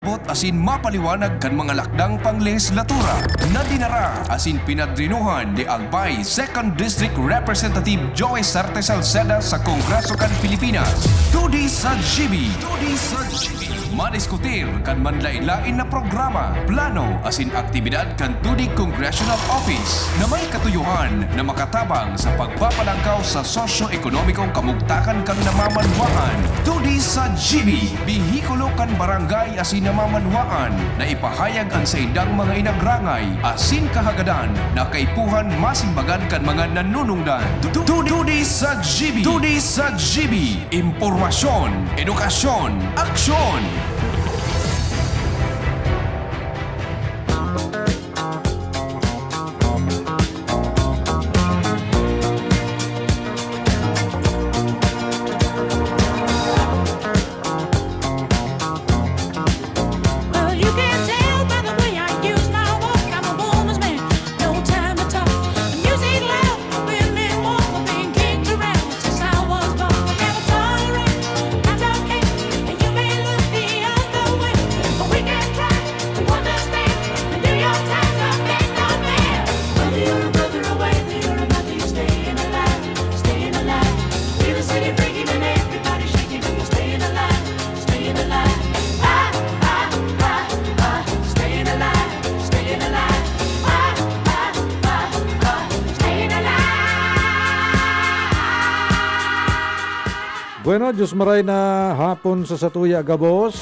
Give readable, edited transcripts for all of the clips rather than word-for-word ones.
Bot asin mapaliwanag kan mga lakdang panglegislatura na dinara asin pinadrinuhan ni Albay 2nd District Representative Joey Sarte Salceda sa Kongreso kan Pilipinas. Tudi sa GB. Madiskutir kan manlain-lain na programa, plano asin aktibidad kan Tudi Congressional Office na may katuyuhan na makatabang sa pagpapalangkaw sa sosyo-ekonomikong kamugtakan kan namamanwaan. Tudi sa GB. Bihikulo kan barangay asin namamanwaan na ipahayag ang sa indang mga inagrangay asin kahagadan na kaipuhan masimbagan kan mga nanunungdan. Tudi sa GB. Tudi sa GB. Impormasyon, edukasyon, aksyon. Bueno, Diyos maray na hapon sa Satuya Gabos.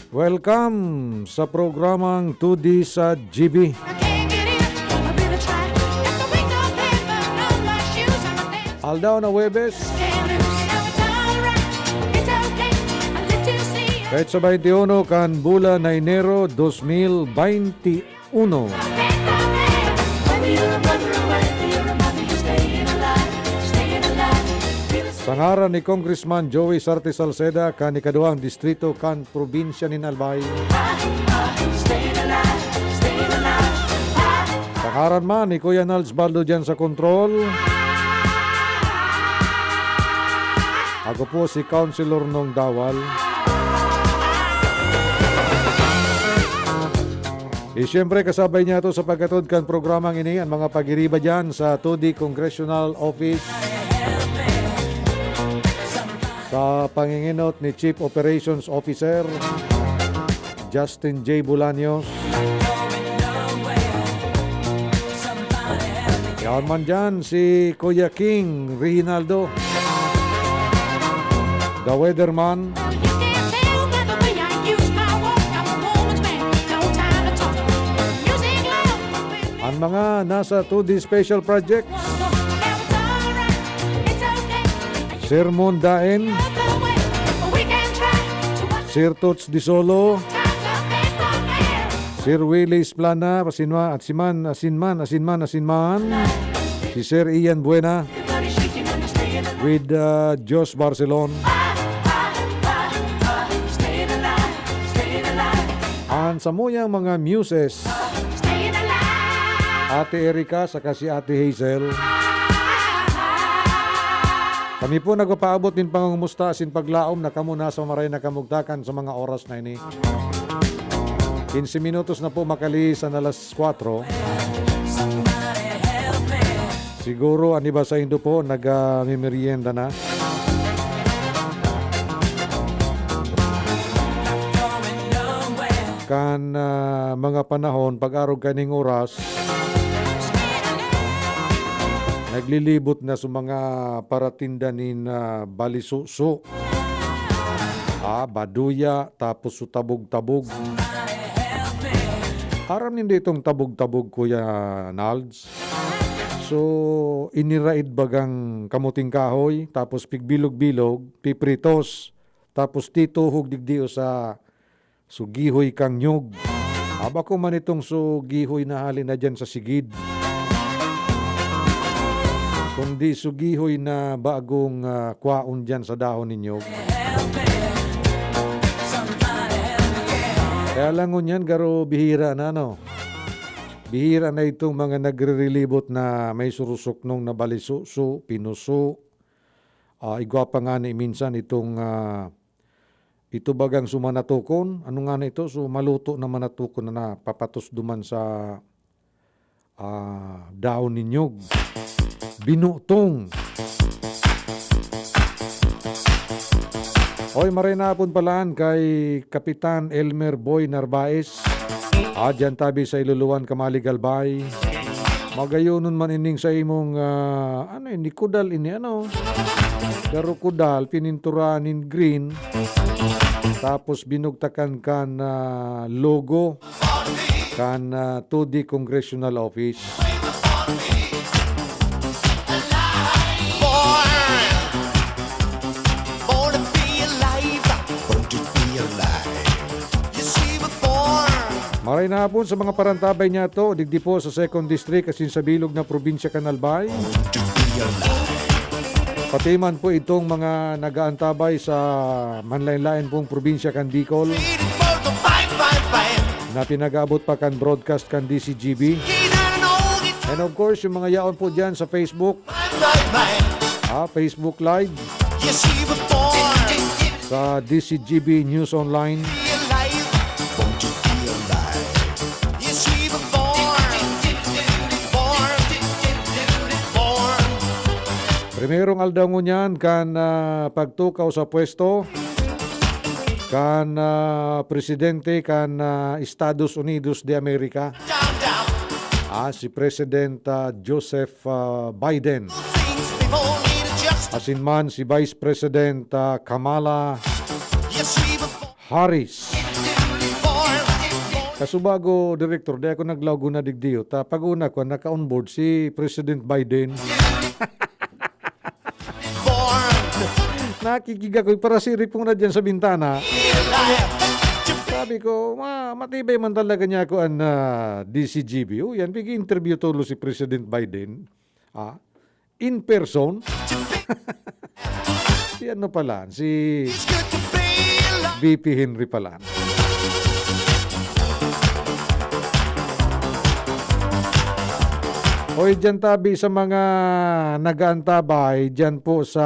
Welcome sa programang 2D sa GB. Aldaw na Webes. Kahit sa 21 kan bulan na Enero 2021. Sa ngaran ni Congressman Joey Sarte Salceda kan ikaduhang distrito kan probinsya ni Albay. Sa ngaran man ni Kuya Nals Baldo dyan sa kontrol. Ako po si Councilor Nong Dawal. Siyempre kasabay niya ito sa pagkatod kan programang ini ang mga pagiriba dyan sa 2D Congressional Office. Sa panginginot ni Chief Operations Officer Justin J. Bulaños. Yan man dyan si Kuya King Reginaldo, the weatherman. Ang mga nasa 2D Special Projects, Sir Mondaen, Sir Tots Di Solo, Sir Willie Esplana, Asinman, si Sir Ian Buena, with Jos Barcelon. Ang samuyang mga muses, Ate Erika saka si Ate Hazel. Kami po nagpapaabot din pangungumusta asin paglaom na kamo na sa maray na kamugtakan sa mga oras na ini. 15 minutos na po makalis na alas 4. Siguro aniba sa Indo po nag-merienda na. Kan mga panahon pag-arog kaning oras naglilibot na sa mga paratindanin na balisuso. Baduya, tapos su tabog-tabog. Aram hindi itong tabog-tabog, Kuya Nalds. So, iniraid bagang kamuting kahoy, tapos pigbilog-bilog, pipritos, tapos tituhog digdio sa sugihoy kang nyug. Aba ko man itong sugihoy na halin na dyan sa sigid. Kundi sugihoy na bagong kwaon dyan sa dahon ninyo. Kaya lang yan, garo bihira na no. Bihira na itong mga nagre-relibot na may surusok nung nabalisuso, pinuso, igwa pa nga ni minsan itong ito bagang sumanatukon. Ano nga na ito? So maluto na manatukon na papatos duman sa daon ni nyug. Binutong. Hoy, marinapon palaan kay Kapitan Elmer Boy Narvaez. Dyan tabi sa Iluluan, Kamalig, Albay. Magayonon man ining sa imong ini kudal ini Pero kudal pininturanin green tapos binugtakan kan logo kan 2D Congressional Office. Maray na hapon sa mga parantabay niya to, digdi po sa 2nd District asin sa bilog na probinsya Kanalbay. Pati man po itong mga nagaantabay sa manlain-lain pong probinsya kan Bicol na pinag-abot pa kan broadcast kan DCGB. And of course, yung mga yaon po dyan sa Facebook, Facebook Live, sa DCGB News Online. Primerong aldangon niyan kan pagtukaw sa pwesto kan presidente kan Estados Unidos de America, si President Joseph Biden, asin man si Vice President Kamala Harris. Kasubago, Director, di ako naglawgo na digdiyo. Pag-una ko, naka-onboard si President Biden. Nakikiga ko, para siripong na dyan sa bintana. Sabi ko, matibay man talaga niya ako ang DCGB. Yan, pigi-interview tulo si President Biden. In person. Si ano pala, si VP Henry pala. Hoy, dyan tabi sa mga nag-aantabay, dyan po sa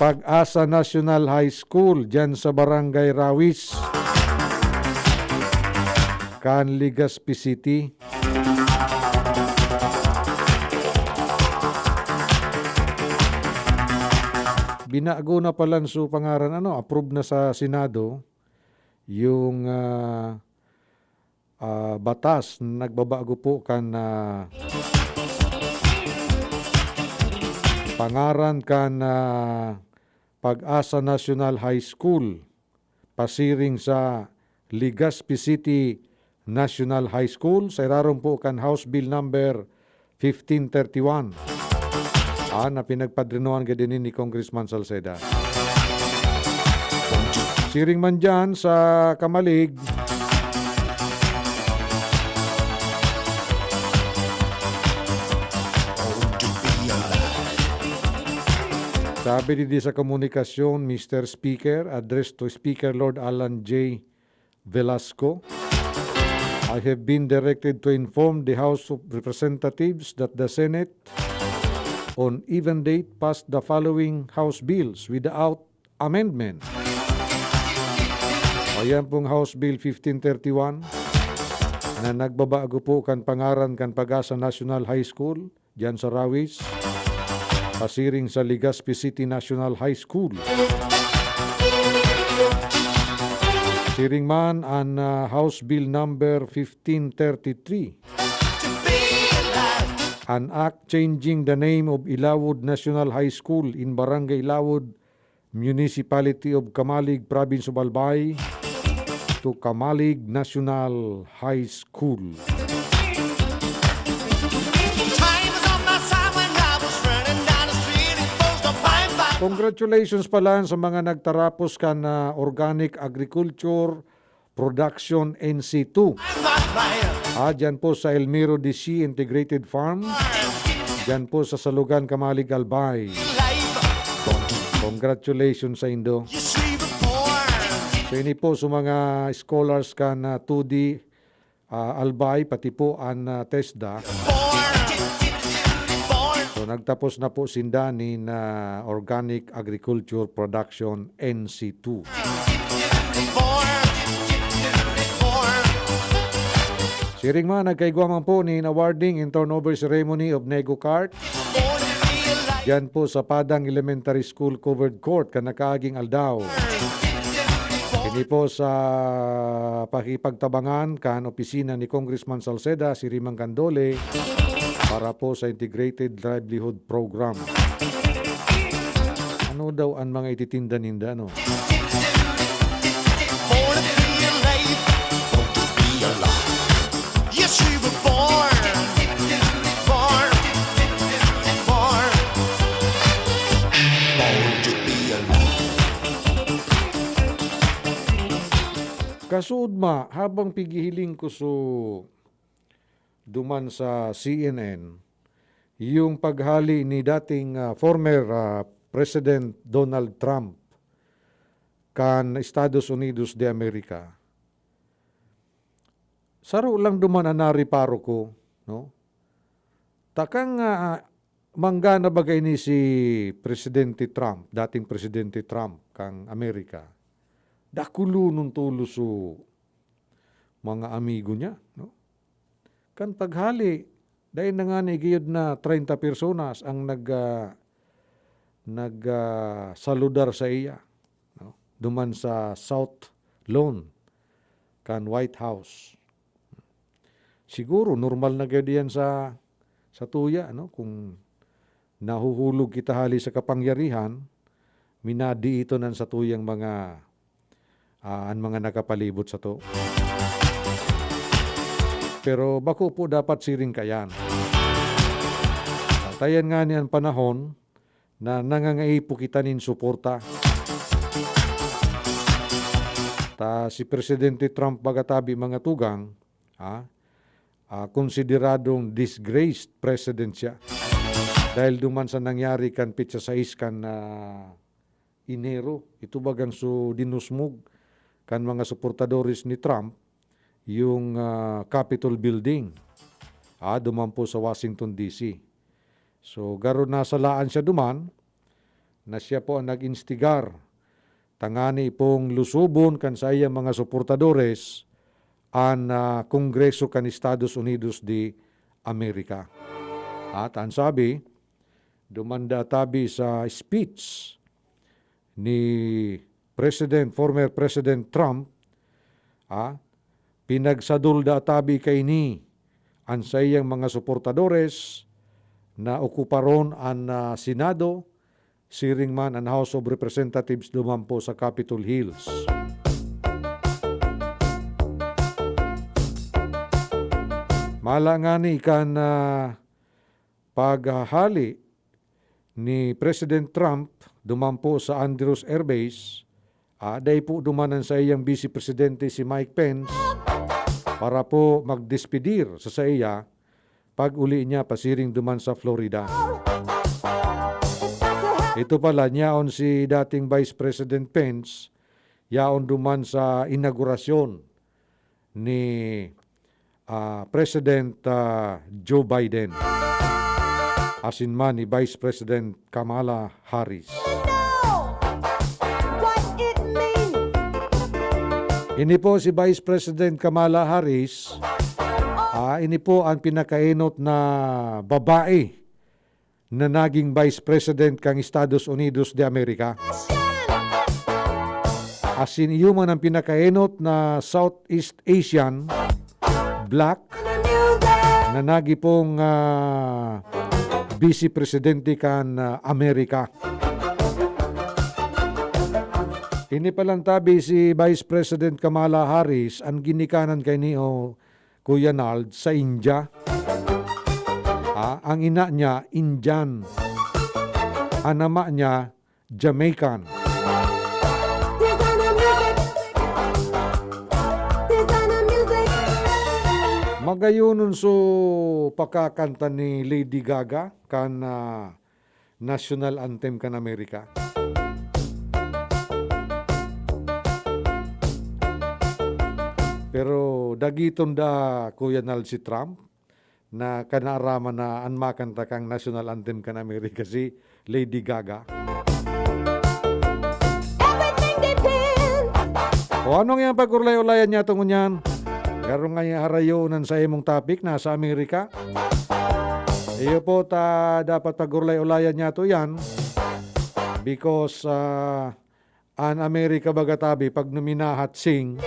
Pag-asa National High School, dyan sa Barangay Rawis, Legazpi City. Binago na pala so pangaran, approve na sa Senado yung batas na nagbabago po kan pangaran kan Pag-asa National High School pasiring sa Legazpi City National High School. Sa irarong po kan House Bill number 1531 na pinagpadrinuan ka din ni Congressman Salceda. Siring man dyan sa Kamalig, sabi din sa komunikasyon, Mr. Speaker, address to Speaker Lord Alan J. Velasco, I have been directed to inform the House of Representatives that the Senate on even date passed the following House bills without amendment. Ayan pong House Bill 1531 na nagbabago po kan pangaran kan Pag-asa National High School dyan sa Rawis, pasiring sa Legazpi City National High School. Siring man ang House Bill number 1533, an act changing the name of Ilawod National High School in Barangay Ilawod, Municipality of Kamalig, Province of Albay, to Kamalig National High School. Congratulations pala sa mga nagtarapos ka na Organic Agriculture Production NC2. Dyan po sa Elmiro DC Integrated Farm. Dyan po sa Salugan, Kamalig, Albay. Congratulations sa Indo. So ini po sa mga scholars ka na 2D Albay, pati po ang TESDA. So nagtapos na po sindani na Organic Agriculture Production NC2. Siring man nagkaigwaman po ni awarding in turnover ceremony of Nego Kart. Diyan po sa Padang Elementary School Covered Court, kanakaaging Aldao. Ini po sa pakipagtabangan kan opisina ni Congressman Salceda, si Rimang Candole, para po sa Integrated Livelihood Program. Ano daw ang mga ititinda-ninda, no? Yes, we were born, born, born to be alive. Kasuod ma, habang pigihiling ko so duman sa CNN, yung paghali ni dating former President Donald Trump kan Estados Unidos de America. Saro lang duman anari paro ko, no? Takang mangga na bagay ni si Presidente Trump, dating Presidente Trump kang Amerika. Dakulo nung tulo so mga amigo niya, no? Kan paghali, dahil na nga giyod na 30 personas ang saludar sa iya, no? Duman sa South Lawn kan White House. Siguro normal na gayud yan sa tuya, no? Kung nahuhulog kita hali sa kapangyarihan, minadi ito nan sa tuyang mga ang mga nakapalibot sa to. Pero bako po dapat siring kayan. Tayan nga niyan panahon na nangangaipo kita nin suporta. Si Presidente Trump bagatabi mga tugang, konsideradong disgraced president siya. Dahil duman sa nangyari kan pitsa 6 kan Enero, ito bagang so dinusmog kan mga suportadores ni Trump yung Capitol Building. Duman po sa Washington DC. So garo nasalaan siya duman na siya po ang nag-instigar. Tangani pong lusubon kan sa iya mga suportadores ang Kongreso kan Estados Unidos de Amerika. At ang sabi, dumanda tabi sa speech ni former President Trump, pinagsadulda tabi kay ni ang sa iyang mga suportadores na okuparon ang Senado, siring man ang House of Representatives dumampo sa Capitol Hills. Malangani kan paghahali ni President Trump dumampo sa Andrews Air Base, dahil po dumanan sa iyang Vice Presidente si Mike Pence para po magdespedir sa iya pag uli niya pasiring duman sa Florida. Ito pala, niyaon si dating Vice President Pence, yaon duman sa inaugurasyon ni President Joe Biden, asin man ni Vice President Kamala Harris. Ini po si Vice President Kamala Harris, ini po ang pinakainot na babae na naging Vice President kang Estados Unidos de America. Asin iyo man ang pinakainot na Southeast Asian Black na nagi pong Vice Presidente kan Amerika. Ini palang tabi si Vice President Kamala Harris ang ginikanan kay ni Kuya Nald sa India. Ang ina niya, Indian. Ang ama niya, Jamaican. Magayunon so pakakanta ni Lady Gaga kan national anthem kan Amerika. Pero dagiton da Kuya Nal si Trump, na kanaraman na anmakanta kang national anthem kan Amerika si Lady Gaga. Everything depends. O anong yung pagurlay-ulayan niya tungo niyan? Garo nga yung harayonan sa imong topic na sa Amerika. Iyo po dapat pagurlay-ulayan niya to yan because an Amerika bagatabi pag numinahat sing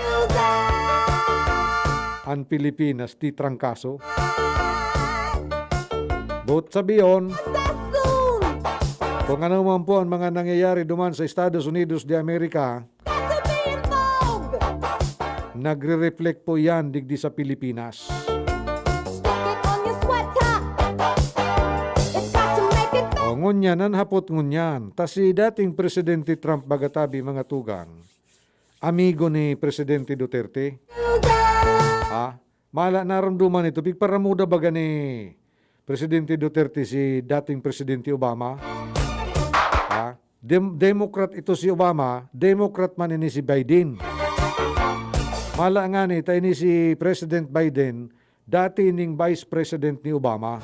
an Pilipinas ti trangkaso. But sabiyon, Soon. kung ano man po ang mga nangyayari duman sa Estados Unidos de Amerika, Got to be in vogue. nagre-reflect po yan digdi sa Pilipinas. Stick it on your sweater. It's got to make it better. O ngunyan, hapot ngunyan. Tas si dating Presidente Trump bagatabi mga tugang, amigo ni Presidente Duterte. Mala naramduman ito, pigparamuda baga ni Presidente Duterte si dating Presidente Obama. Democrat ito si Obama, Democrat man ini si Biden. Mala nga ni, tayo ni si President Biden, dati ning Vice President ni Obama.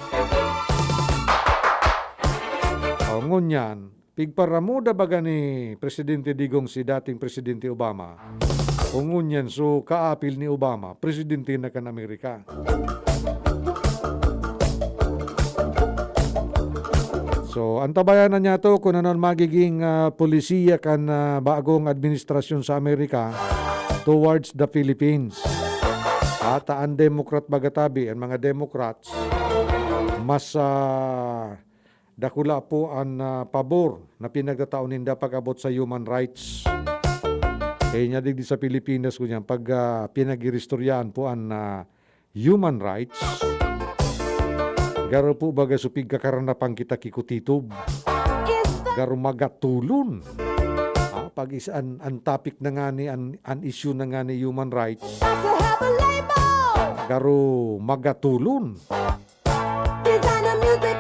O ngunyan, pigparamuda baga ni Presidente Digong si dating Presidente Obama. O ngunyan, so kaapil ni Obama, Presidente na kan Amerika. So, antabayanan niya to kung ano magiging polisiya kan bagong administrasyon sa Amerika towards the Philippines. At ang Democrat bagatabi, ang mga Democrats, mas dakula po ang pabor na pinagtatao ninda pag-abot sa human rights. Kaya niya digdi sa Pilipinas ko niyan, pag pinag-irestoryaan po ang human rights, garo po baga supig kakaranapang kita kikutitob. Garo magatulon. Pag isaan ang topic na nga ni, an issue na nga ni human rights, To have a label. garo magatulon. Designer music.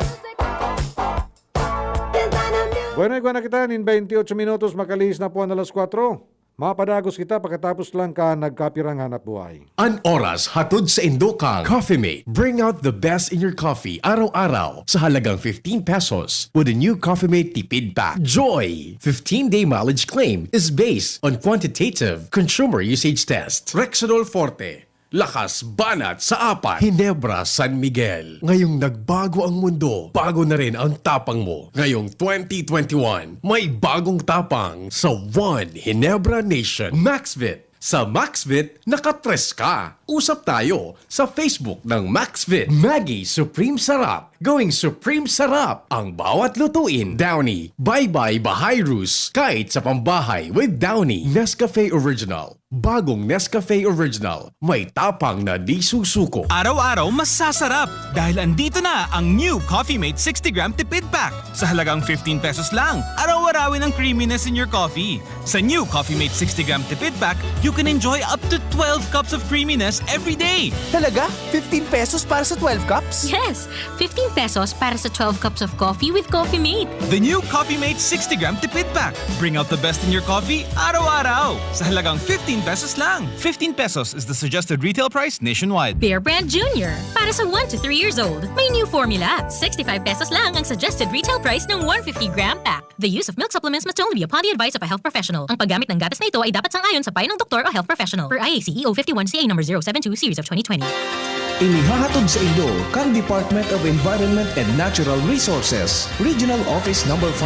Designer music. Bueno, igual na kita, in 28 minutos makalihis na po ang alas 4. Mapadagos kita pagkatapos lang ka nagkapirang hanap buhay. An oras hatod sa Indokang Coffee Mate. Bring out the best in your coffee araw-araw sa halagang 15 pesos with a new Coffee Mate Tipid Pack. Joy! 15-day mileage claim is based on quantitative consumer usage test. Rexidol Forte. Lakas banat sa apat. Hinebra San Miguel. Ngayong nagbago ang mundo, bago na rin ang tapang mo. Ngayong 2021, may bagong tapang sa One Hinebra Nation. Maxvit. Sa Maxvit, nakatres ka. Usap tayo sa Facebook ng Maxvit. Maggie Supreme Sarap. Going Supreme Sarap ang bawat lutuin. Downy. Bye-bye Bahay Roos. Kahit sa pambahay with Downy. Nescafe Original. Bagong Nescafe Original. May tapang na di susuko. Araw-araw mas sasarap dahil andito na ang new Coffee Mate 60-gram Tipid Pack. Sa halagang 15 pesos lang, araw-arawin ang creaminess in your coffee. Sa new Coffee Mate 60-gram Tipid Pack, you can enjoy up to 12 cups of creaminess every day. Talaga? 15 pesos para sa 12 cups? Yes, 15 pesos para sa 12 cups of coffee with Coffee Mate. The new Coffee Mate 60-gram Tipid Pack. Bring out the best in your coffee araw-araw. Sa halagang 15 pesos lang. 15 pesos is the suggested retail price nationwide. Bear Brand Junior. Para sa 1 to 3 years old, may new formula. 65 pesos lang ang suggested retail price ng 150-gram pack. The use of milk supplements must only be upon the advice of a health professional. Ang paggamit ng gatas na ito ay dapat sang-ayon sa payo ng doktor o health professional. Per IACEO 51CA number 072 series of 2020. Inihahatod sa inyo kang Department of Environment and Natural Resources, Regional Office No. 5,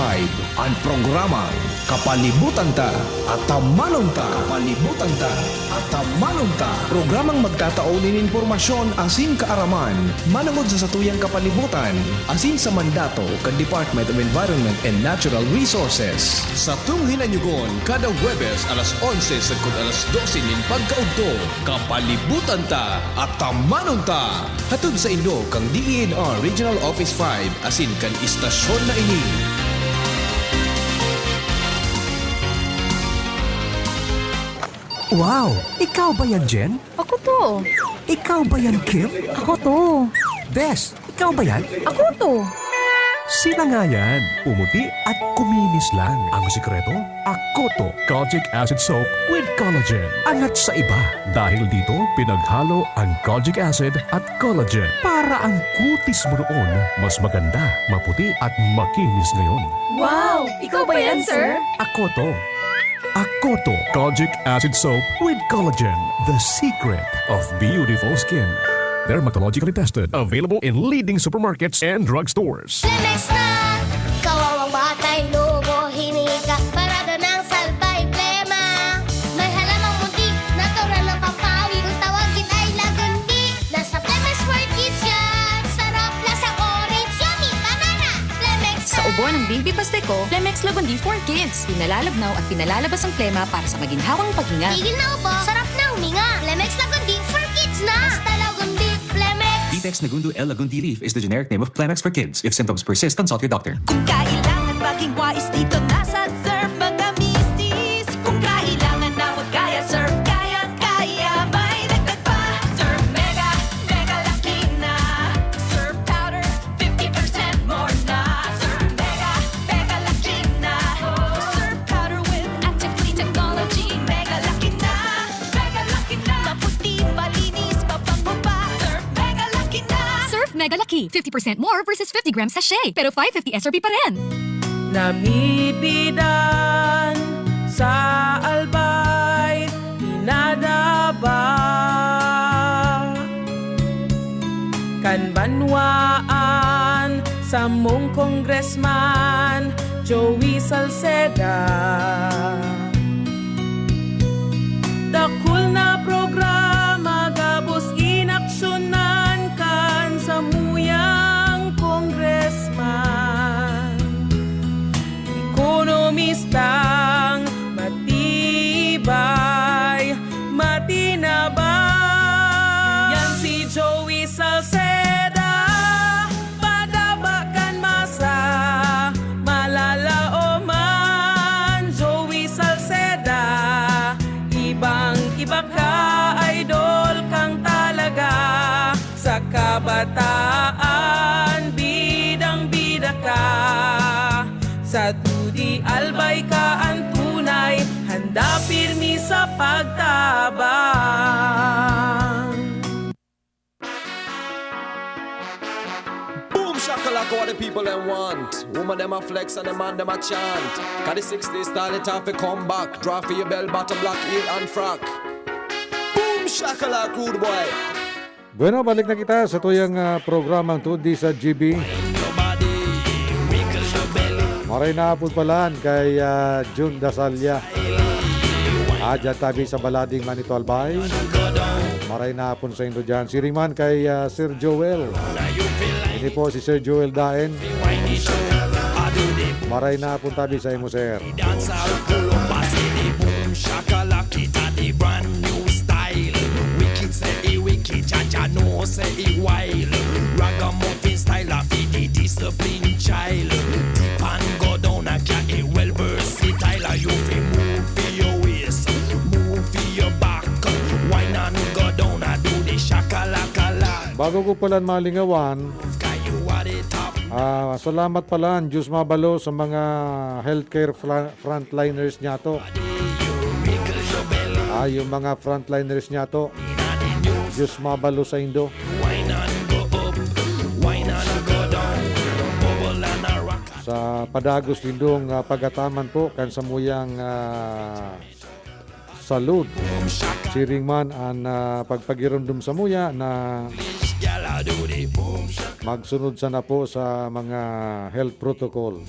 ang programang Kapalibutan Ta at Tamanong Ta. Kapalibutan Ta at Tamanong Ta. Programang magtataunin informasyon asin kaaraman, manungod sa satuyang kapalibutan, asin sa mandato kang Department of Environment and Natural Resources. Sa tunghinanyugon, kada Huwebes alas 11 sa alas 12 nin pagkaugto, Kapalibutan Ta at Tamanong Ta. Hatod sa Indo kang DENR Regional Office 5 asin kan istasyon na ini. Wow! Ikaw ba yan, Jen? Ako to. Ikaw ba yan, Kim? Ako to. Bes, ikaw ba yan? Ako to. Sila nga yan, umuti at kuminis lang. Ang sikreto, Akoto Kojic Acid Soap with Collagen. Angat sa iba dahil dito pinaghalo ang kojic acid at collagen para ang kutis mo noon mas maganda, maputi at makinis ngayon. Wow! Ikaw ba yan, sir? Akoto. Akoto Kojic Acid Soap with Collagen. The secret of beautiful skin. Dermatologically tested. Available in leading supermarkets and drugstores. Lemex na! Kawawang batay, lobo, hinika, parada ng salbay, plema. May halamang muntik, natural ng pampawi, kung tawagin ay lagundi. Nasa Lemex for Kids yan! Sarap, lasang orange, yummy, banana! Lemex Sa ubo ng baby pasteko, Flemex Lagundi for Kids. Pinalalabnaw at pinalalabas ang plema para sa maginhawang paghinga. Tigil na upo, sarap na huminga. Lemex Lagundi for Kids na! Basta Lagundi, Lemex! Vitex Nagundu L. Lagundi Leaf is the generic name of Plemex for kids. If symptoms persist, consult your doctor. Kung kailangan maging wise dito nasa Surf mga misis. Kung kailangan na huwag kaya Surf, kaya may dagdag pa. Surf Mega, Mega Laki na. Surf Powder, 50% more na. Surf Mega, Mega Laki na. Surf Powder with active clean technology. Mega Laki na, Mega Laki na. Maputi, malinis, mabango pa. Surf Mega Laki na. Surf Mega Laki, 50% more versus 50 grams sachet. Pero 550 SRP pa rin. Namipidan sa albay, pinadaba kanbanwaan sa mong congressman Joey Salceda. Dakul na programa gabos inaksyonan kan sa muyang congressman. Ekonomistang matibay, matinabay. Yan si Joey Salceda, padabakan masa, malala o man. Joey Salceda, ibang-iba ka, idol kang talaga. Sa kabataan, bidang-bida ka. Sa tudi albay ka ang tunay, handa pirmi sa pagtabang. Boom shakalaka what the people them want. Woman them a flex and the man them a chant. Cause the 60s style it have to come back. Draw for your bell bottom black heel and frock. Boom shakalaka rude boy. Bueno, balik na kita sa tuyang programang Tudi sa GB. Maray na hapon palaan kay June Dasalya. Dyan tabi sa Balading Manito Albay. Maray na hapon sa Indo dyan. Siriman kay Sir Joel. Ini po si Sir Joel Daen. Maray na hapon tabi sa imo, sir. Ragamuffin style of the disciplined child. Deep and go down a cat well versatile. You fi move for your waist, move for your back. Why not go down and do the shakalakala? Bago ko palan malingawan, salamat palan Diyos mabalo sa mga healthcare frontliners niya to. Yung mga frontliners niya to. Diyos mabalo sa Indo. Sa padagos lindong pagataman po kan sa muyang salud. Siringman ang pagpagirundum sa muya na magsunod sana po sa mga health protocol.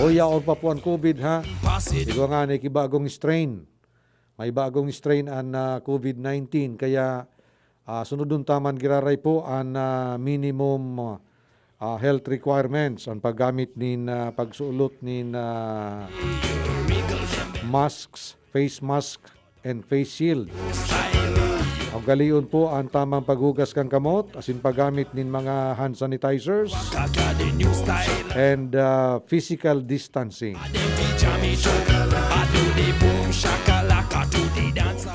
O yaon pa po ang COVID ha. Ikaw nga na ikibagong strain. May bagong strain ang COVID-19 kaya sunodun taman giraray po ang minimum health requirements ang paggamit nin pagsuulot nin masks, face mask and face shield. Ang galion po ang tamang paghugas kang kamot asin paggamit nin mga hand sanitizers and physical distancing.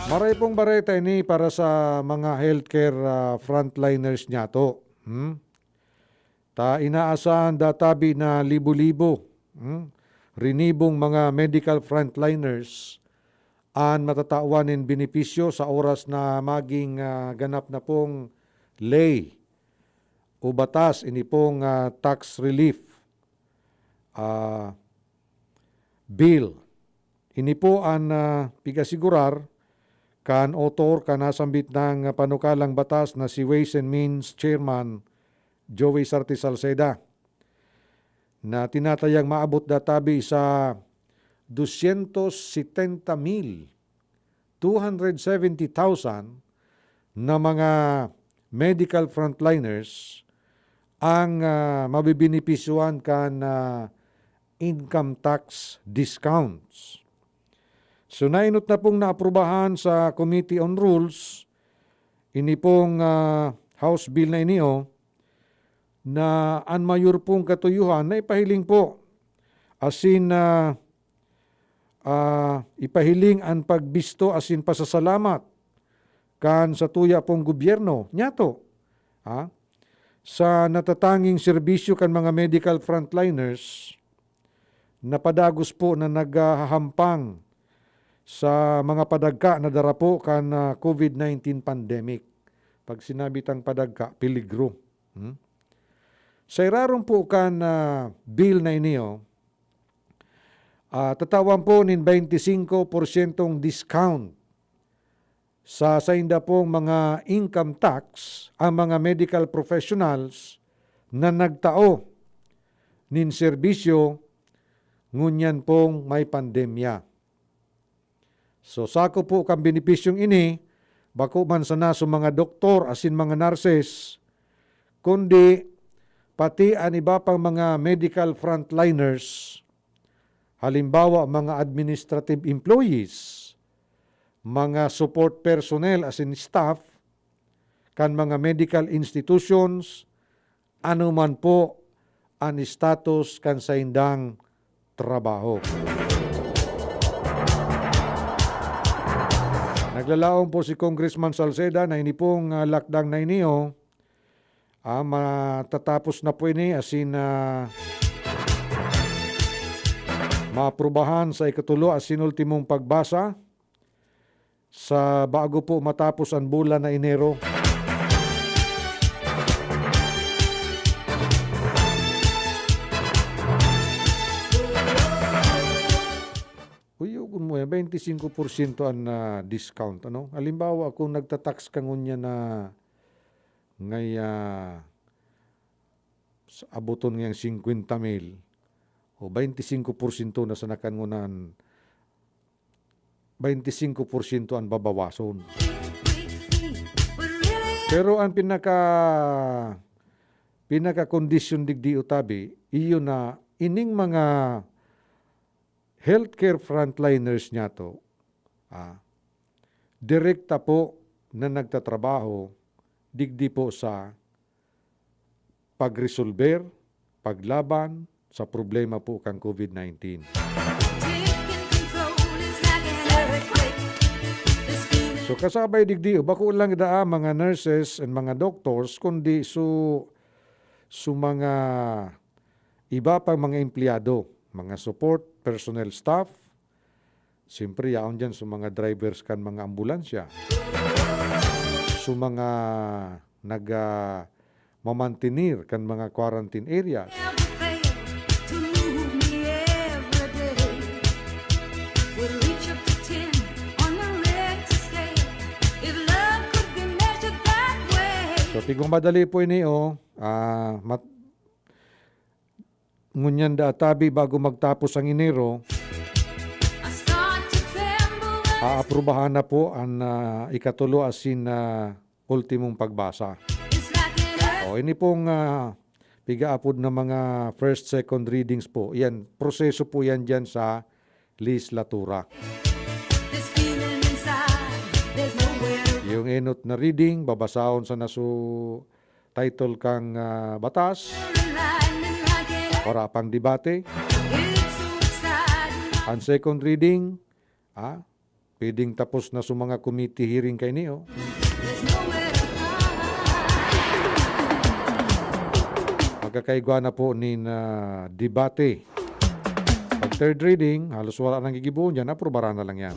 Maray pong bareta ini para sa mga healthcare frontliners niya to. Ta inaasahan databi na libo-libo, rinibong mga medical frontliners ang matatawanin benepisyo sa oras na maging ganap na pong lay o batas ini pong tax relief bill. Ini po ang pigasigurar kan author kan nasambit ng panukalang batas na si Ways and Means Chairman Joey Sarti Salceda na tinatayang maabot databi sa 270,270,000 na mga medical frontliners ang mabibinipisyuhan kan income tax discounts. So nainot na pong naaprubahan sa Committee on Rules, ini pong House Bill na iniyo, na ang mayor pong katuyuhan na ipahiling po asin ipahiling ang pagbisto asin pasasalamat kan sa tuya pong gobyerno. Nyato, sa natatanging serbisyo kan mga medical frontliners na padagos po na naghahampang sa mga padagka na darapo kan COVID-19 pandemic. Pag sinabi tang padagka, peligro. Sa irarong po kan bill na iniyo, tatawan po nin 25% discount sa sainda pong mga income tax ang mga medical professionals na nagtao nin serbisyo ngunyan pong may pandemya. So sako po kang benepisyong ini, bako man sana sa mga doktor asin mga nurses, kundi pati ang iba pang mga medical frontliners, halimbawa mga administrative employees, mga support personnel asin staff, kan mga medical institutions, ano man po ang status kan sa indang trabaho. Naglalaong po si Congressman Salceda na ini pong lakdang na iniyo, matatapos na po ini asin maaprubahan sa ikatulo asin ultimong pagbasa sa bago po matapos ang bulan na Enero. Uyugon mo 25% ang discount. Ano? Halimbawa, kung nagtatax ka ngunya na ngay abuton ngayang 50,000 o 25% na sa nakangunan, 25% ang babawason. Pero ang pinaka-condition digdi utabi, iyo na ining mga healthcare frontliners niya to, direkta po na nagtatrabaho digdi po sa pagresolver, paglaban sa problema po kang COVID-19. So kasabay digdi, bako lang daa mga nurses and mga doctors, kundi su mga iba pang mga empleyado, mga support personnel staff, siyempre yaon dyan sa mga drivers kan mga ambulansya, sa mga mamantinir kan mga quarantine areas. So tigong madali po ini ngunyan da tabi bago magtapos ang Enero, aaprubahan na po ang ikatulo asin ultimong pagbasa. O ini pong pigaapod na mga first, second readings po. Yan, proseso po yan dyan sa legislatura. Yung enot na reading, babasahon sa nasu title kang batas, para pang debate. Ang second reading, pwedeng tapos na sa mga committee hearing kay niyo. Pagkakaigwa na po ni debate. Pag third reading, halos wala nang gigibuon dyan, aprobara na lang yan.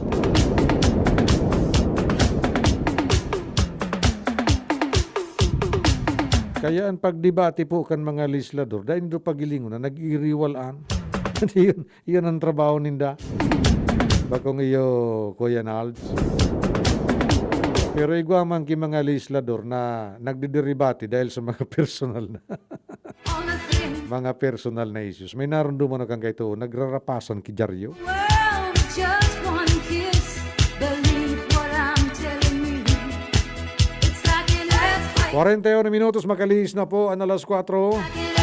Kaya ang pagdebate po kan mga legislador, dahil do pagilingon na nag-iriwalaan. yun ang trabaho ninda. Bakong iyo, Kuya Nalds. Pero igwa man ki mga legislador na nagdideribate dahil sa mga personal na mga personal na issues. May naroon duman kang kaito, nagrarapasan ki Jaryo. 41 minutos makalihis na po ang alas 4.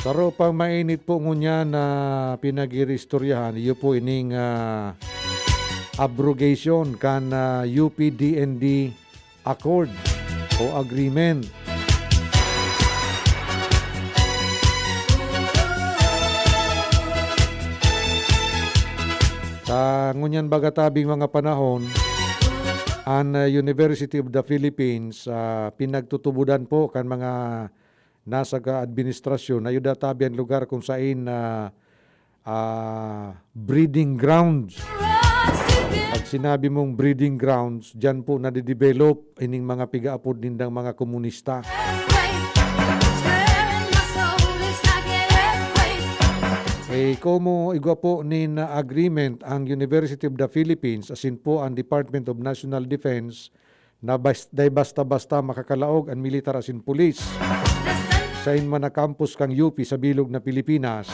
Saro pang mainit po ngunya na pinag-iristoryahan, iyo po ining abrogation kan UP-DND Accord o Agreement. Sa ngunyan bagatabing mga panahon, ang University of the Philippines pinagtutubudan po kan mga nasa ka-administrasyon na yudatabi ang lugar kung saan breeding grounds. Pag sinabi mong breeding grounds, dyan po nade-develop ining mga pigaapod nindang mga komunista. Como igwa po nin agreement ang University of the Philippines asin po ang Department of National Defense na basta-basta makakalaog ang militar asin pulis sa man na campus kang UP sa bilog na Pilipinas.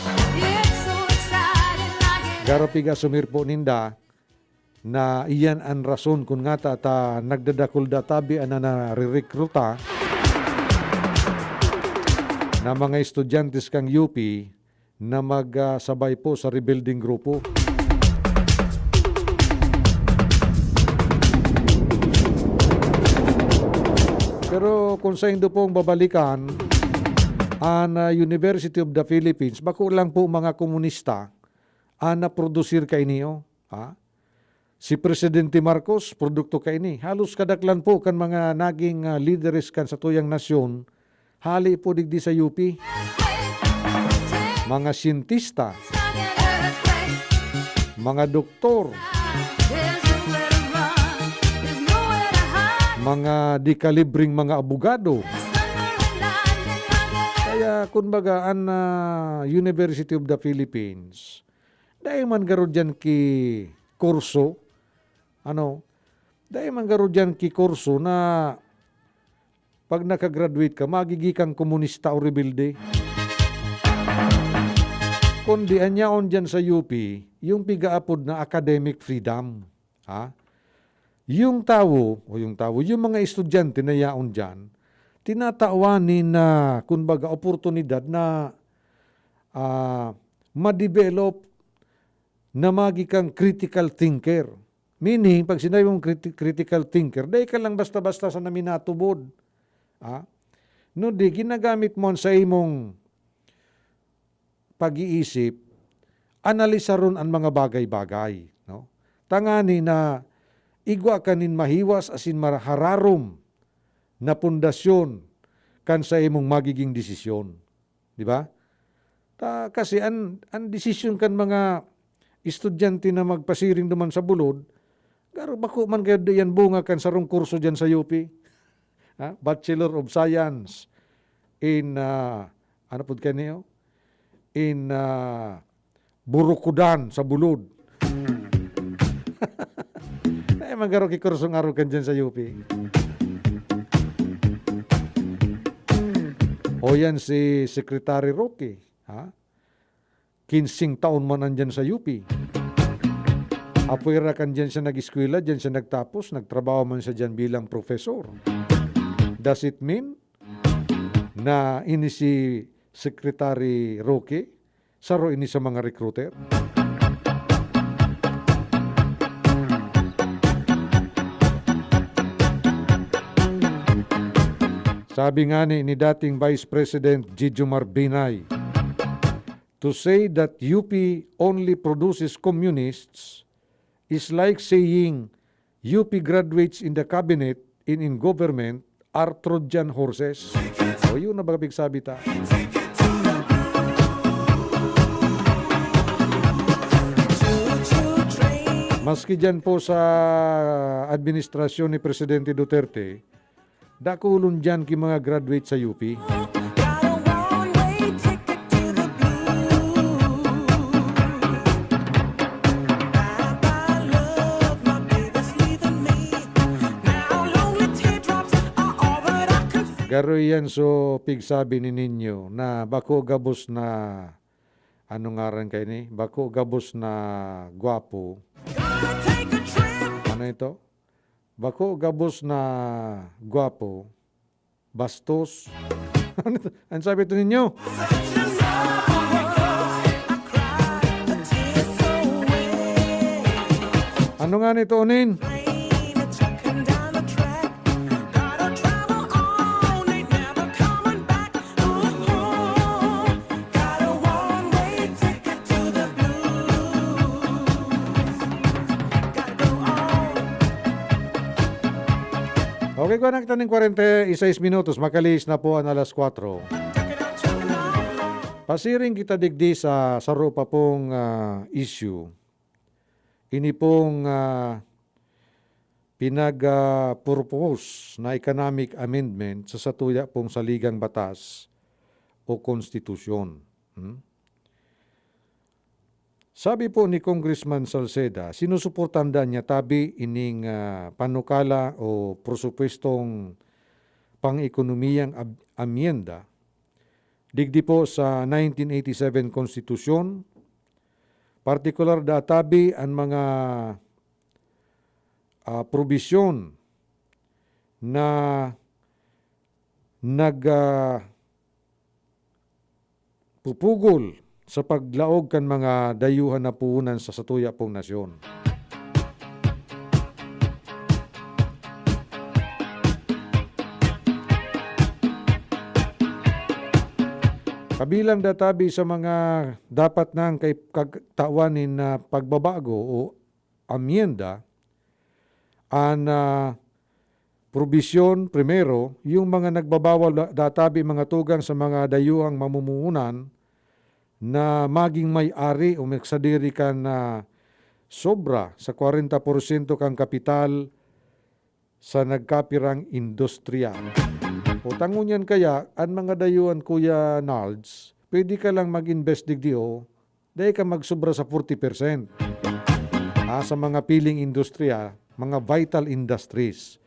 Garopiga sumirpo ninda na iyan ang rason kung nga ta nagdadakol databi na nare-recruita na mga estudyantes kang UP na magsabay po sa rebuilding grupo. Pero kung sa indo pong babalikan, ang University of the Philippines, bako lang po mga komunista na produsir kay niyo. Si Presidente Marcos, produkto kay ni. Halos kadaklan po kan mga naging leaders kan sa tuyang nasyon, hali po digdi sa UP. Mga siyentista, mga doktor, mga dikalibring mga abogado. Kaya kumbaga ang University of the Philippines, dahil man garo dyan ki kurso, dahil man garo dyan ki kurso na pag nakagraduate ka, magiging komunista o rebelde. Kundi anyaon dyan sa UP, yung pigaapod na academic freedom. Yung mga estudyante na yaon dyan, tinatawanin na kumbaga oportunidad na ma-develop na magikang critical thinker. Meaning, pag sinabi mong critical thinker, dahil ka lang basta-basta sa naminatubod. No, di, ginagamit mo sa imong pag-iisip, analisa ron ang mga bagay-bagay. No? Tangani na igwa kanin mahiwas asin mahararom na pundasyon kan sa imong magiging desisyon. Di ba? Kasi ang desisyon kan mga estudyante na magpasiring duman sa bulod, garo bako man kayo yan bunga kan sarong kurso dyan sa UP. Bachelor of Science in, ano po kanyo? In Burukudan sa bulod. Ay, magaro ki kursong araw kan dyan sa UP. O yan si Secretary Roque. 15 taon man nandyan sa UP. Apuira kan dyan siya nag-eskwela, dyan siya nagtapos, nagtrabaho man siya dyan bilang profesor. Does it mean na ini si Secretary Roque, saro ini sa mga recruiter. Sabi nga ni dating Vice President Gigi Marbinay, to say that UP only produces communists is like saying UP graduates in the cabinet and in government are Trojan horses. O yun na bagabig sabi ta. Maski dyan po sa administrasyon ni Presidente Duterte, dakulon dyan ki mga graduate sa UP. Garo yan so pigsabi ni ninyo na bako gabos na ano nga rin kayo ni? Bako gabos na gwapo. Ano ito? Bako gabos na gwapo, bastos. Ano sabi ito ninyo? Ano nga nito, Onin? Okay, kung nakita ng 46 minutos, makalis na po ang alas 4. Pasiring kita digdi sa sarupa pong issue. Ini pong pinag-purpose na economic amendment sa satuya pong saligang batas o konstitusyon. Sabi po ni Congressman Salceda, sinusuportan niya tabi ining panukala o prosupwestong pang-ekonomiyang amyenda digdi po sa 1987 Konstitusyon, partikular da tabi ang mga probisyon na pupugol sa paglaog kan mga dayuhan na puhunan sa satuya pong nasyon. Kabilang databi sa mga dapat nang kay kagtawanin na pagbabago o amyenda ang probisyon primero, yung mga nagbabawal databi mga tugang sa mga dayuhang mamumuhunan na maging may-ari o magsadiri ka na sobra sa 40% kang kapital sa nagkapirang industriya. O tangunyan kaya, ang mga dayuhan Kuya Nalds, pwede ka lang mag-invest digdio, dahil ka magsobra sa 40%. Sa mga piling industriya, mga vital industries.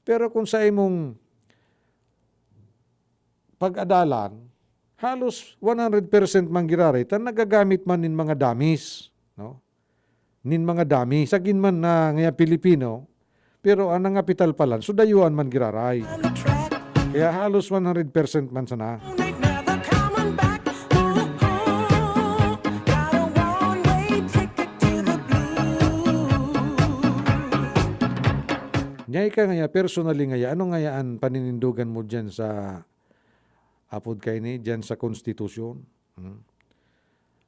Pero kung sa imong pag-adalan, halos 100% manggirari, tan nagagamit man nin mga damis, no? Nin mga dami, sagin man na ngaya Pilipino, pero ang nangapital palan, so dayuan man giraray. Kaya halos 100% man sana. Nyay ka ngaya, personally ngaya, ano ngayaan paninindugan mo dyan sa apod kay ni dyan sa konstitusyon.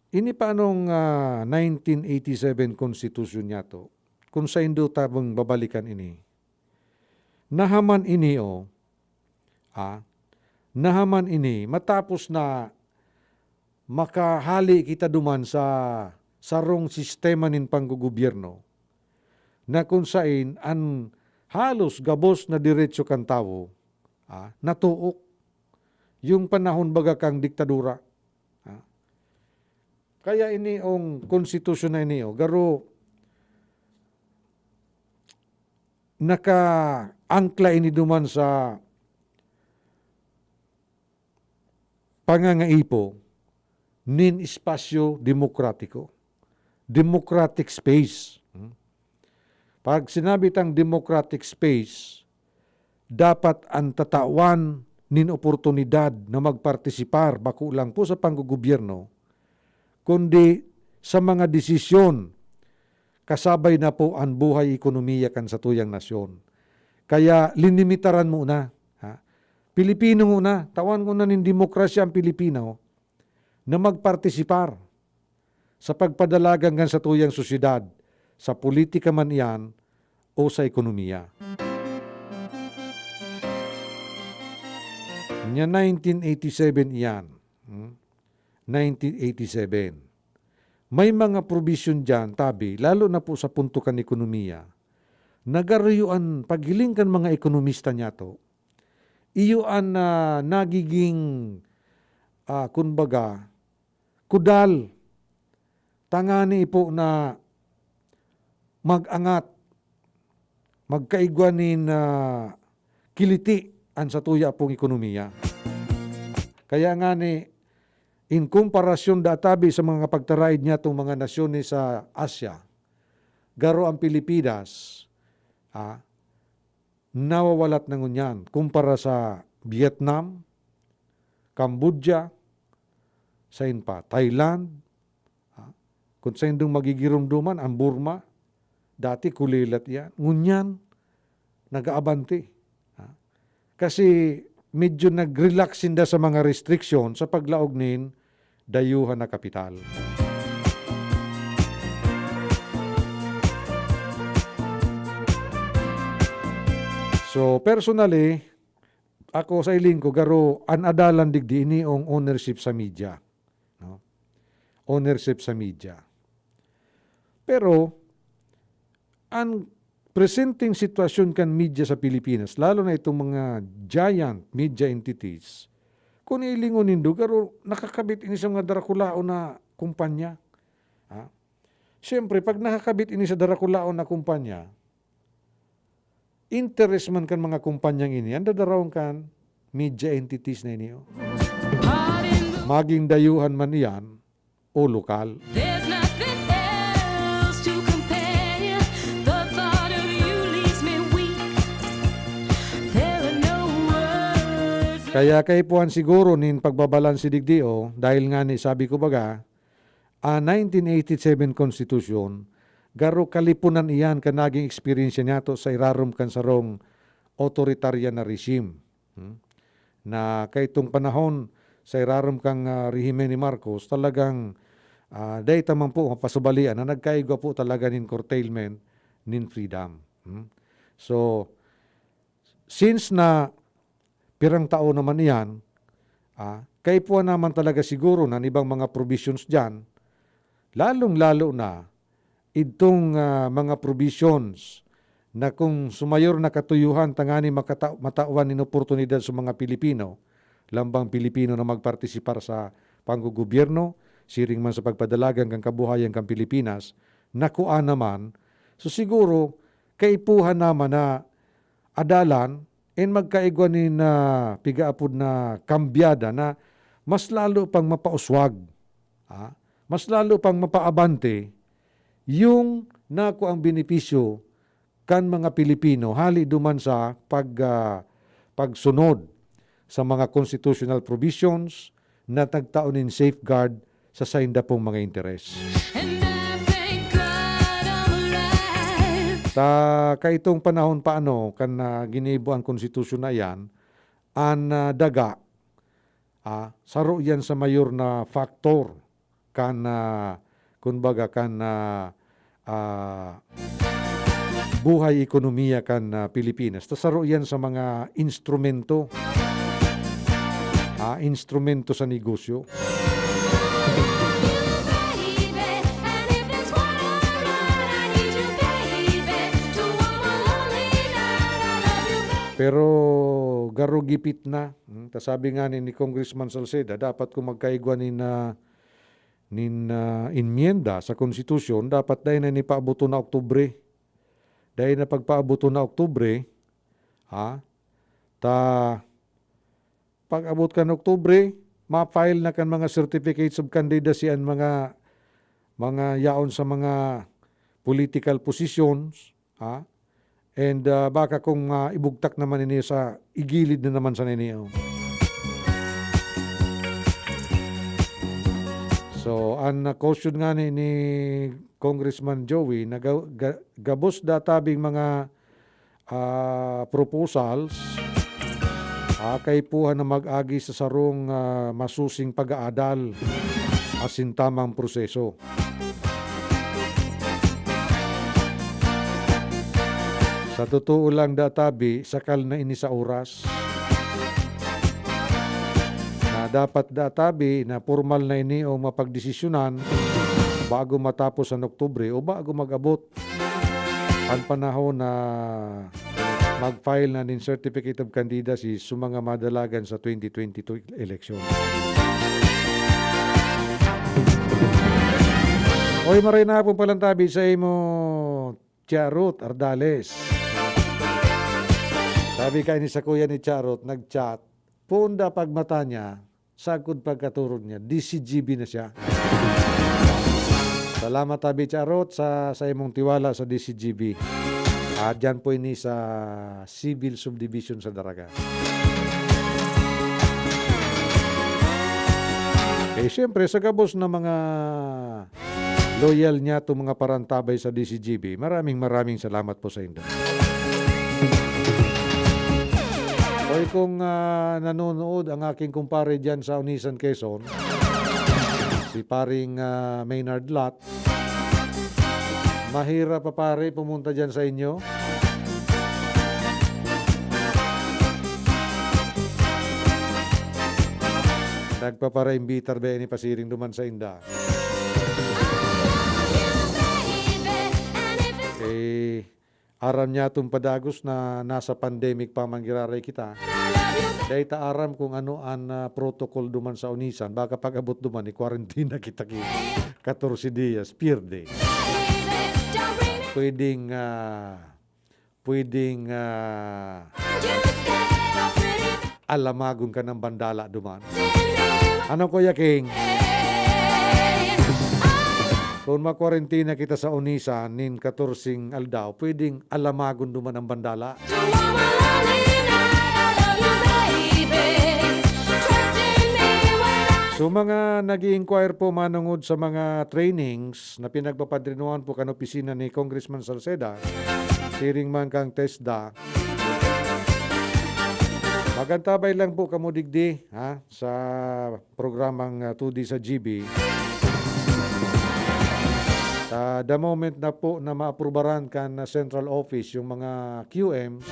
Ini pa nung 1987 konstitusyon niya to, kung sa indo tabang babalikan ini. Nahaman ini nahaman ini matapos na makahali kita duman sa sarong sistema nin panggugobyerno na kung sain an halos gabos na diretso kan tao natuok yung panahon baga kang diktadura. Kaya ini ang konstitusyon na ini, garo naka-angkla ini duman sa pangangaipo nin espasyo demokratiko. Democratic space. Pag sinabi tang democratic space, dapat ang tatawan nin oportunidad na magpartisipar bako lang po sa panggugobyerno kundi sa mga desisyon kasabay na po ang buhay ekonomiya kan sa tuyang nasyon. Kaya linimitaran muna. Ha? Pilipino muna, tawan ko na ng demokrasya ang Pilipino na magpartisipar sa pagpadalagan kan sa tuyang sosyedad, sa politika man iyan o sa ekonomiya. Nya 1987 iyan. 1987. May mga provision dyan, tabi, lalo na po sa puntukan ekonomiya, nagaruyuan, paghiling kan mga ekonomista niya to, iyuan na nagiging, kunbaga, kudal, tangani po na mag-angat, magkaigwanin na kiliti ang sa tuya pong ekonomiya. Kaya nga ni, in komparasyon databi sa mga pagtaraid niya itong mga nasyones sa Asya, garo ang Pilipinas, nawawalat na ngunyan kumpara sa Vietnam, Cambodia, sa pa, Thailand, kung sa indong magigirumduman, ang Burma, dati kulilat yan, ngunyan, nag-aabante. Kasi medyo nag-relax sinda sa mga restriction sa paglaog nin dayuhan na kapital. So personally, ako sa iling ko, garo anadalan digdi ini ang ownership sa media. No? Ownership sa media. Pero, ang presenting sitwasyon kan media sa Pilipinas, lalo na itong mga giant media entities, kung ilingon nindo, garo nakakabit ini sa mga darakulao na kumpanya. Siyempre, pag nakakabit ini sa darakulao na kumpanya, interest man kan mga kumpanyang ini, ang dadaraw kan media entities na ini. Maging dayuhan man iyan o lokal. There's nothing else to compare. The thought of you leaves me weak. There are no words. Kaya kay puan siguro nin pagbabalansi digdio, dahil nga ni sabi ko baga, 1987 Constitution, garo kalipunan iyan ka naging experience niya to sa irarom kan sarong authoritarian na regime. Na kay itong panahon sa irarom kang rehime ni Marcos, talagang dahi tamang po pasubalian na nagkaigwa po talaga nin curtailment nin freedom. So, since na pirang tao naman iyan, kay po naman talaga siguro na ibang mga provisions dyan, lalong-lalo na itong mga provisions na kung sumayor na katuyuhan tangani matawan nin oportunidad sa mga Pilipino, lambang Pilipino na magpartisipar sa panggugobyerno, siring man sa pagpadalagan kang kabuhayan kang Pilipinas, nakuha naman, so siguro kaipuhan naman na adalan and magkaigwan ni na pigaapod na kambyada na mas lalo pang mapauswag, mas lalo pang mapaabante yung naku ang benepisyo kan mga Pilipino hali duman sa pagsunod sa mga constitutional provisions na nagtaon in safeguard sa sainda pong mga interes. And I thank God I'm alive. Kaitong panahon paano kan ginibo ang konstitusyon na yan, ang daga, saro yan sa mayor na factor kan kunbaga kan buhay ekonomiya kan Pilipinas. Tasaro yan sa mga instrumento, instrumento sa negosyo. Pero garo gipit na. Sabi nga ni Congressman Salceda, dapat kung magkaigwa nin inmyenda sa konstitusyon, dapat dahil na nipaabuto na Oktubre. Dahil na pagpaabuto na Oktubre, pag-abot ka ng Oktubre, ma-file na kan mga certificates of candidacy ang mga yaon sa mga political positions, and baka kung ibugtak naman ninyo sa igilid na naman sa ninyo. So, ang caution nga ni Congressman Joey na gabos databing mga proposals kay puhan na mag-agi sa sarong masusing pag-aadal asin tamang proseso. Sa totoo lang databi, sakal na ini sa oras. Na dapat databi na formal na ini o mapagdesisyonan bago matapos ang Oktubre o bago mag-abot ang panahon na mag-file na ng Certificate of Candidacy sa mga madalagan sa 2022 election. Oy, maray na po palang tabi sa imo, Charot Ardales. Sabi kayo ni sa kuya ni Charot, nag-chat, punda pagmata niya, sagod pagkaturog niya, DCGB na siya. Salamat tabi Charot sa imong tiwala sa DCGB. At dyan po ini sa Civil Subdivision sa Daraga. Eh siyempre sa gabos na mga loyal niya itong mga parantabay sa DCGB, maraming salamat po sa inyo. Hoy, kung nanonood ang aking kumpare dyan sa Unisan, Quezon, si paring Maynard Lot, mahirap pa pare pumunta dyan sa inyo. Nagpapara-imbitar ba ni pasiring duman sa inda. Eh, aram niya itong padagos na nasa pandemic pa manggiraray kita. Dahil aram kung ano ang protocol duman sa Unisan. Baka pag-abot duman, i-quarantine kita 14 dias, pierde. Pwedeng alamagon ka ng bandala duman. Ano Kuya King? Kung makwarentina kita sa Unisan, nin 14 aldaw, pwedeng alamagon duman ang bandala. So mga nag-i-inquire po manungod sa mga trainings na pinagpapadrinuhan po kan opisina ni Congressman Salceda, siring man kang TESDA, magantabay lang po kamo digdi sa programang 2D sa GB. The moment na po na maaprubaran kan na central office yung mga QM,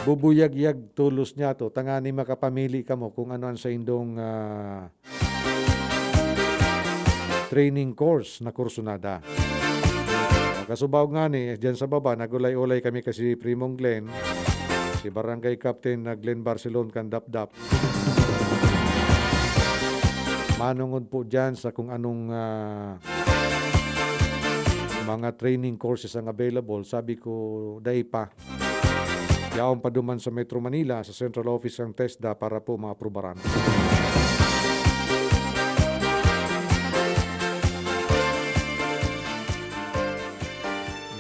bubuyag-yag tulos niya to. Tangani makapamili ka mo kung ano ang sa indong training course na kursunada. Kasubaw nga ni, dyan sa baba, nagulay-ulay kami kasi Primong Glenn, si Barangay Captain na Glenn Barcelon kan dap-dap. Manungod po dyan sa kung anong mga training courses ang available. Sabi ko, dahi pa. Yaon pa duman sa Metro Manila, sa central office ng TESDA para po maaprubaran.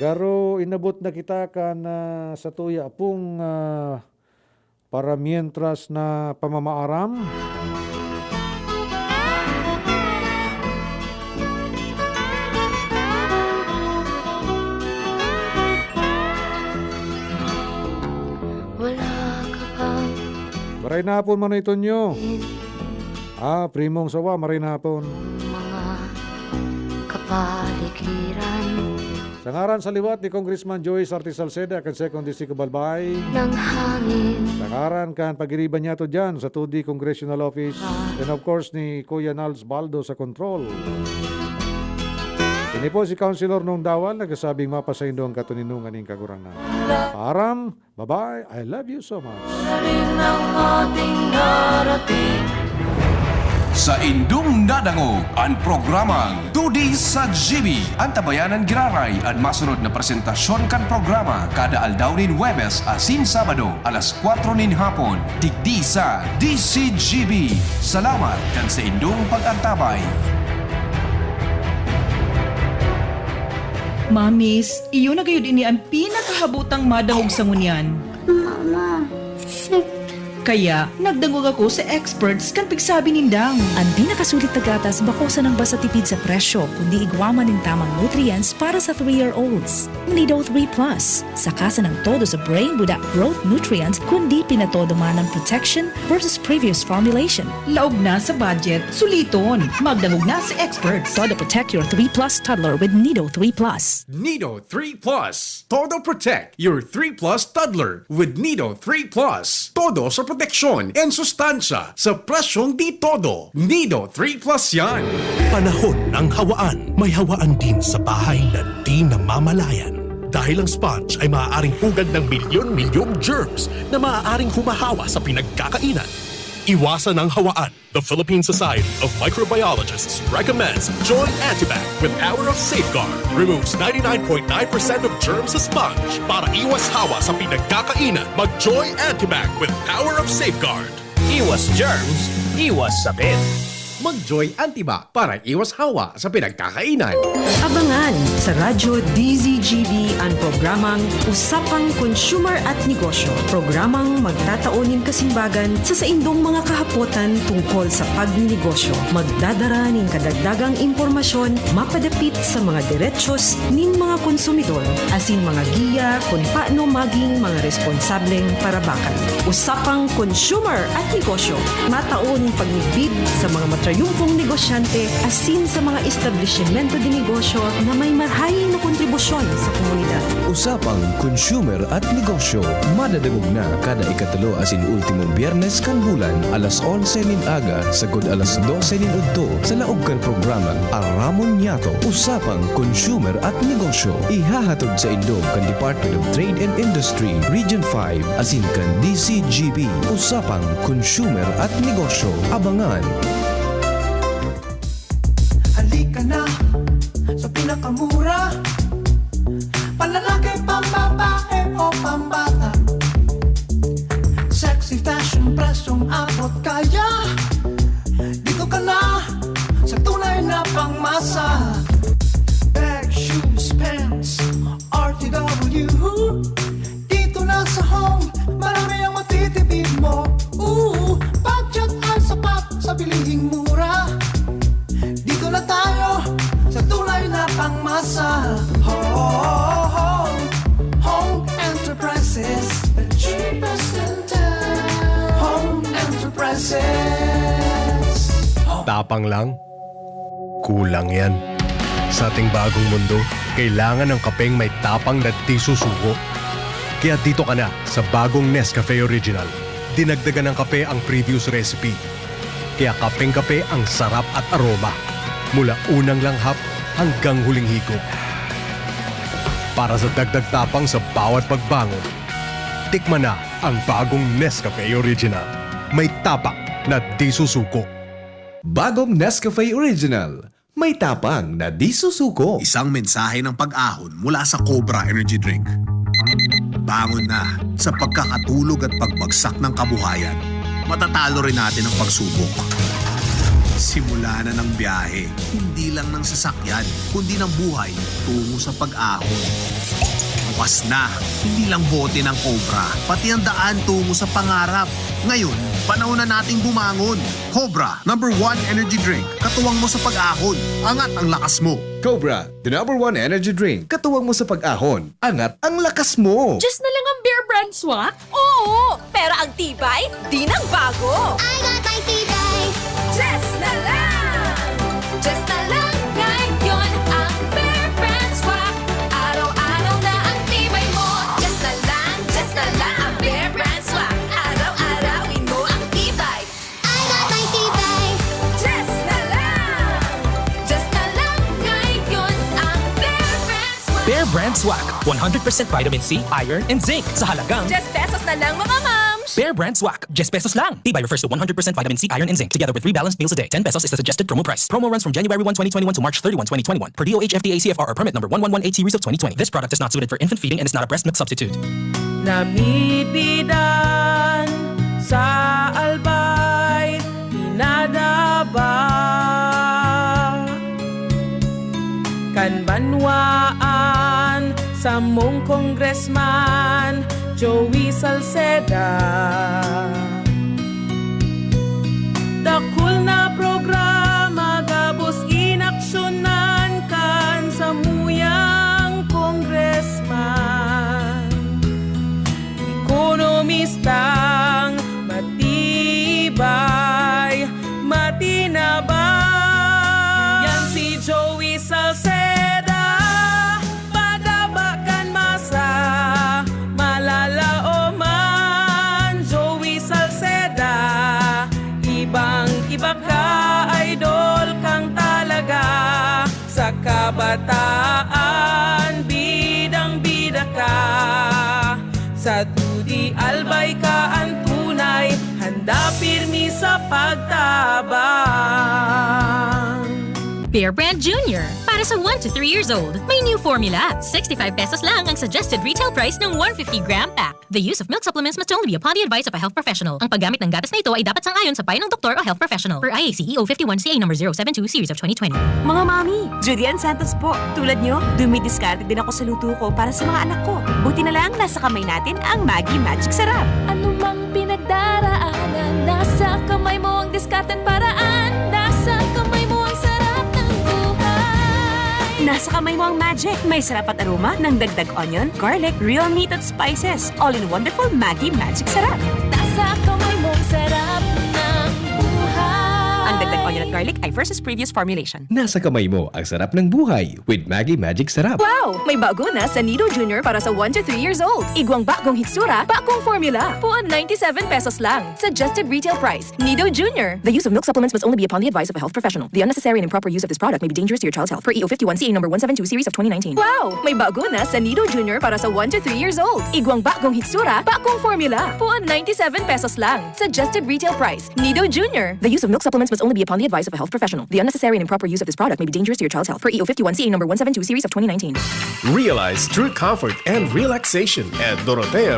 Garo, inabot na kita kan sa tuya pong para mientras na pamamaaram. Maray na hapon man ito nyo. Primong sawa, maray na hapon. Mga kapaligiran Sa ngaran sa liwat ni Congressman Joey Sarte Salceda, kan 2nd District of Albay. ng hangin. Sa ngaran kan pag-iriban niya to dyan sa 2D Congressional Office. And of course ni Kuya Nals Baldo sa control. Ini po si Councilor Nong Dawal, nagsasabing mapasaindo ang katuninungan ng kagurang na. Param, bye-bye, I love you so much. Sa indung nadangog ang programang 2D sa GB. Ang tabayanan giraray at masunod na presentasyon kan programa kada aldaw nin Huwebes asin Sabado alas 4 nin hapon. Digdi sa DCGB. Salamat kan sa indung pag-antabay. Mamis, iyo na gayon ini ang pinakahabutang madahog sa ngunyan. Mama, Kaya, nagdangog ako sa experts kan pigsabi nindang. Ang di nakasulit na gatas bako sa nang basta tipid sa presyo, kundi igwaman ng tamang nutrients para sa 3-year-olds. Nido 3 Plus, sa kasa ng todo sa brain without growth nutrients, kundi pinatodo man ng protection versus previous formulation. Laog na sa budget, suliton. Magdangog na sa experts. Todo protect your 3 Plus toddler with Nido 3 Plus. Nido 3 Plus. Todo protect your 3 Plus toddler with Nido 3 Plus. Todo sa proteksyon and sustansya sa presyong di todo. Nido 3 Plus yan. Panahon ng hawaan. May hawaan din sa bahay na di namamalayan. Dahil ang sponge ay maaaring pugad ng milyon-milyong germs na maaaring humahawa sa pinagkakainan. Iwasan ang hawaan. The Philippine Society of Microbiologists recommends Joy Antibac with Power of Safeguard. Removes 99.9% of germs sa sponge. Para iwas hawa sa pinagkakainan, mag-Joy Antibac with Power of Safeguard. Iwas germs, iwas sakit. Mag-Joy Antibac para iwas hawa sa pinagkakainan. Abangan sa Radyo DZGB ang programang Usapang Consumer at Negosyo. Programang magtataonin kasimbagan sa saindong mga kahapotan tungkol sa pagninegosyo. Magdadara ng kadagdagang impormasyon mapadapit sa mga diretsyon nin mga konsumidor asin mga giya kung paano maging mga responsableng parabakan. Usapang Consumer at Negosyo. Mataon pagnibid sa mga matrayumpong negosyante asin sa mga establishmento de negosyo na may marhayin na kontribusyon sa komunidad. Usapang Consumer at Negosyo. Madadagog na kada ikatulo asin ultimong biyernes kan bulan alas 11 nin aga sagod alas 12 nin udto sa laog kan programang Aramon Yato. Usapang Consumer at Negosyo. Ihahatod sa Indo kan Department of Trade and Industry Region 5 asin kan DCGB. Usapang Consumer at Negosyo. Abangan. Halika na sa pinakamura, panlalaki, pambabae o pambata. Sexy fashion, presyong abot kaya. Dito ka na sa tunay na pangmasa. Bag, shoes, pants, RTW. Dito na sa home, marami ang matitipid mo. Budget ay sapat sa bilihing mura. Dito na tayo sa tunay na pangmasa. Home Enterprises, the cheapest in town. Home Enterprises. Tapang lang? Kulang yan. Sa ating bagong mundo, kailangan ng kapeng may tapang na di susuko. Kaya dito ka na sa bagong Nescafe Original. Dinagdagan ng kape ang previous recipe. Kaya kapeng-kape ang sarap at aroma. Mula unang langhap hanggang huling higop. Para sa dagdag tapang sa bawat pagbangon, tikman na ang bagong Nescafe Original. May tapak na di susuko. Bagong Nescafe Original. May tapang na di susuko. Isang mensahe ng pag-ahon mula sa Cobra Energy Drink. Bangon na sa pagkakatulog at pagbagsak ng kabuhayan. Matatalo rin natin ang pagsubok. Simula na ng biyahe, hindi lang ng sasakyan, kundi ng buhay tungo sa pag-ahon. Bukas na, hindi lang bote ng Cobra, pati ang daan tungo sa pangarap. Ngayon, panahon na nating bumangon. Cobra, #1 energy drink. Katuwang mo sa pag-ahon. Angat ang lakas mo. Cobra, the #1 energy drink. Katuwang mo sa pag-ahon. Angat ang lakas mo. Just na lang ang Bear Brand swak? Oo! Pero ang tibay, di nang bago! I got my tibay. Just na lang! Just na lang ngayon ang Bear Brand swak. Araw-araw na ang tibay mo. Just na lang ang Bear Brand swak. Araw-arawin mo ang tibay. I got my tibay. Just na lang ngayon ang Bear Brand swak. Bear Brand Swak. 100% vitamin C, iron, and zinc sa halagang Just pesos na lang mga moms! Bear Brand Swak. Just pesos lang. Tibay refers to 100% vitamin C, iron, and zinc together with 3 balanced meals a day. 10 pesos is the suggested promo price. Promo runs from January 1, 2021 to March 31, 2021. Per DOH FDA CFR or permit number 1118 series of 2020. This product is not suited for infant feeding and is not a breast milk substitute. Namibidan sa albay, pinadaba. Kanbanwaan sa mong congressman, Joey Salceda. Dakul na programa gabos inaksyonan kan sa muyang congressman. Ekonomistang matibay, matinabay. Yan si Joey Salceda, padabakan masa, malala o man. Joey Salceda, ibang-iba ka, idol kang talaga. Sa kabataan, bidang-bida ka. Sa tudi albay ka ang tunay, handa pirmi sa pagtabang. Bear Brand Junior. Para sa 1 to 3 years old, may new formula. 65 pesos lang ang suggested retail price ng 150-gram pack. The use of milk supplements must only be upon the advice of a health professional. Ang paggamit ng gatas na ito ay dapat sangayon sa payo ng doktor o health professional. Per IAC EO 51CA number 072 series of 2020. Mga mami, Julian Santos po. Tulad nyo, dumidiskarte din ako sa luto ko para sa mga anak ko. Buti na lang nasa kamay natin ang Maggi Magic Sarap. Ano mang pinagdaraanan, nasa kamay mo ang diskarte't paraan. Nasa kamay mo ang sarap ng buhay. Nasa kamay mo ang magic. May sarap at aroma ng dagdag onion, garlic, real meat at spices. All in wonderful Maggi Magic Sarap. Nasa kamay mo ang sarap ng buhay. Ang dagdag onion at garlic ay versus previous formulation. Nasa kamay mo ang sarap ng buhay with Maggi Magic Sarap. Wow! May bago na sa Nido Junior para sa 1 to 3 years old. Igwang bagong hitsura, bagong formula. Puan 97 pesos lang. Suggested retail price. Nido Junior. The use of milk supplements must only be upon the advice of a health professional. The unnecessary and improper use of this product may be dangerous to your child's health. Per EO 51CA number 172 series of 2019. Wow! May bago na sa Nido Junior para sa 1 to 3 years old. Igwang bagong hitsura, bagong formula. Puan 97 pesos lang. Suggested retail price. Nido Junior. The use of milk supplements must only be upon the advice of a health professional. The unnecessary and improper use of this product may be dangerous to your child's health. Per EO 51CA number 172 series of 2019. Realize true comfort and relaxation at Dorotea